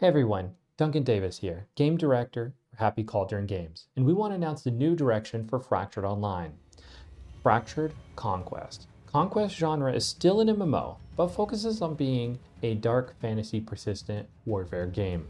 Hey everyone, Duncan Davis here, Game Director for Happy Cauldron Games, and we want to announce the new direction for Fractured Online. Fractured Conquest. Conquest genre is still an MMO, but focuses on being a dark fantasy persistent warfare game.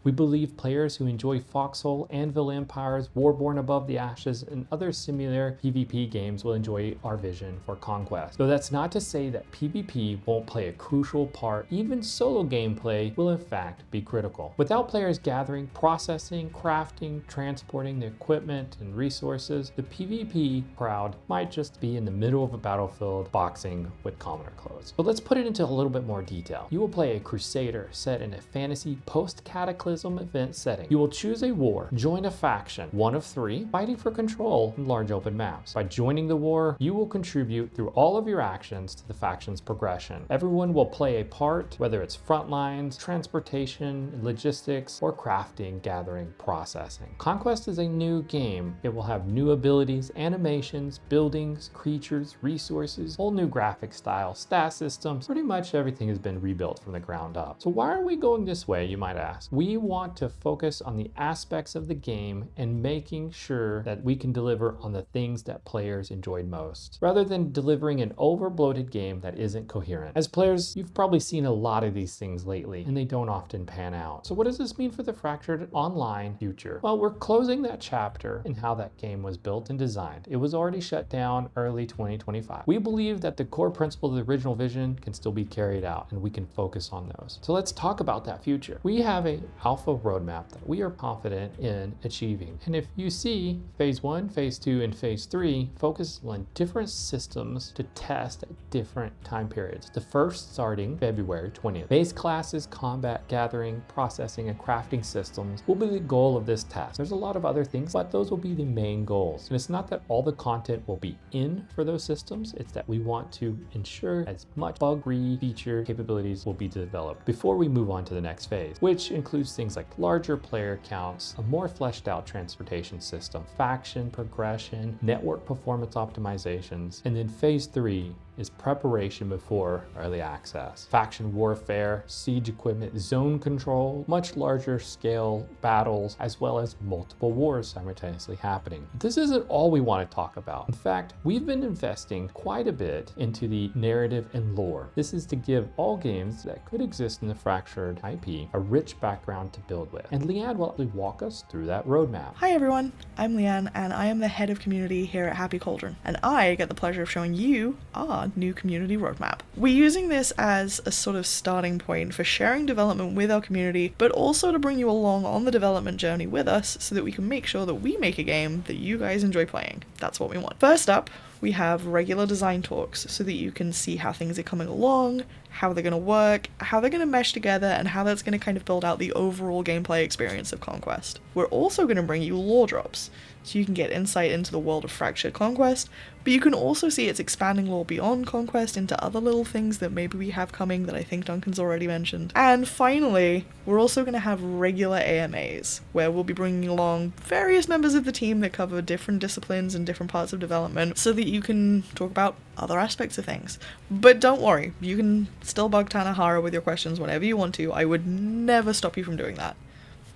We believe players who enjoy Foxhole, Anvil Empires, Warborn Above the Ashes, and other similar PvP games will enjoy our vision for Conquest. Though that's not to say that PvP won't play a crucial part, even solo gameplay will in fact be critical. Without players gathering, processing, crafting, transporting the equipment and resources, the PvP crowd might just be in the middle of a battlefield boxing with commoner clothes. But let's put it into a little bit more detail. You will play a crusader set in a fantasy post-cataclysm event setting. You will choose a war, join a faction, one of three, fighting for control in large open maps. By joining the war, you will contribute through all of your actions to the faction's progression. Everyone will play a part, whether it's front lines, transportation, logistics, or crafting, gathering, processing. Conquest is a new game. It will have new abilities, animations, buildings, creatures, resources, whole new graphic style, stat systems. Pretty much everything has been rebuilt from the ground up. So why are we going this way, you might ask? We want to focus on the aspects of the game and making sure that we can deliver on the things that players enjoyed most, rather than delivering an over-bloated game that isn't coherent. As players, you've probably seen a lot of these things lately, and they don't often pan out. So what does this mean for the Fractured Online future? Well, we're closing that chapter in how that game was built and designed. It was already shut down early 2025. We believe that the core principle of the original vision can still be carried out, and we can focus on those. So let's talk about that future. We have a alpha roadmap that we are confident in achieving. And if you see, phase 1, phase 2, and phase 3 focus on different systems to test at different time periods. The first starting February 20th. Base classes, combat, gathering, processing, and crafting systems will be the goal of this test. There's a lot of other things, but those will be the main goals. And it's not that all the content will be in for those systems, it's that we want to ensure as much bug-free feature capabilities will be developed before we move on to the next phase, which includes things like larger player counts, a more fleshed out transportation system, faction progression, network performance optimizations, and then phase 3 is preparation before early access. Faction warfare, siege equipment, zone control, much larger scale battles, as well as multiple wars simultaneously happening. This isn't all we want to talk about. In fact, we've been investing quite a bit into the narrative and lore. This is to give all games that could exist in the Fractured IP a rich background to build with. And Leanne will actually walk us through that roadmap. Hi everyone, I'm Leanne and I am the head of community here at Happy Cauldron, and I get the pleasure of showing you our new community roadmap. We're using this as a sort of starting point for sharing development with our community, but also to bring you along on the development journey with us so that we can make sure that we make a game that you guys enjoy playing. That's what we want. First up, we have regular design talks so that you can see how things are coming along, how they're going to work, how they're going to mesh together, and how that's going to kind of build out the overall gameplay experience of Conquest. We're also going to bring you lore drops, so you can get insight into the world of Fractured Conquest, but you can also see its expanding lore beyond Conquest into other little things that maybe we have coming that I think Duncan's already mentioned. And finally, we're also going to have regular AMAs, where we'll be bringing along various members of the team that cover different disciplines and different parts of development so that you can talk about other aspects of things. But don't worry, you can still bug Tanahara with your questions whenever you want to. I would never stop you from doing that,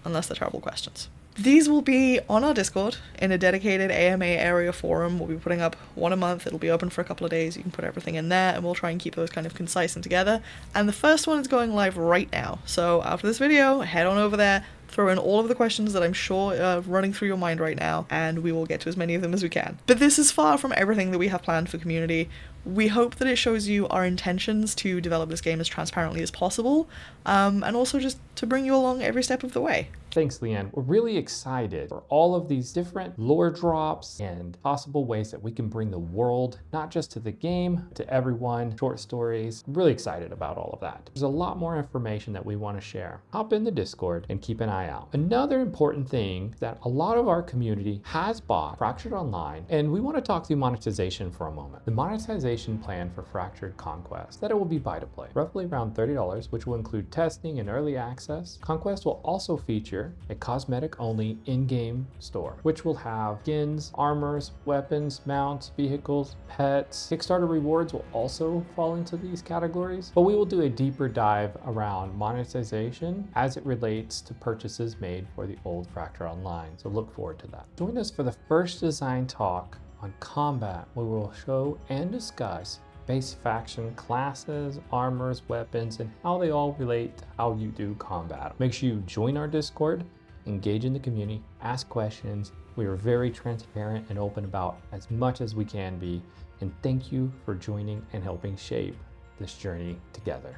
unless they're terrible questions. These will be on our Discord in a dedicated AMA area forum. We'll be putting up one a month. It'll be open for a couple of days. You can put everything in there and we'll try and keep those kind of concise and together. And the first one is going live right now. So after this video, head on over there, throw in all of the questions that I'm sure are running through your mind right now, and we will get to as many of them as we can. But this is far from everything that we have planned for community. We hope that it shows you our intentions to develop this game as transparently as possible, and also just to bring you along every step of the way. Thanks, Leanne. We're really excited for all of these different lore drops and possible ways that we can bring the world, not just to the game, to everyone, short stories. I'm really excited about all of that. There's a lot more information that we want to share. Hop in the Discord and keep an eye eye out. Another important thing that a lot of our community has bought Fractured Online, and we want to talk through monetization for a moment. The monetization plan for Fractured Conquest, that it will be buy to play, roughly around $30, which will include testing and early access. Conquest will also feature a cosmetic only in-game store, which will have skins, armors, weapons, mounts, vehicles, pets. Kickstarter rewards will also fall into these categories, but we will do a deeper dive around monetization as it relates to purchases made for the old Fractured Online. So look forward to that. Join us for the first design talk on combat, where we'll show and discuss base faction classes, armors, weapons, and how they all relate to how you do combat. Make sure you join our Discord, engage in the community, ask questions. We are very transparent and open about as much as we can be. And thank you for joining and helping shape this journey together.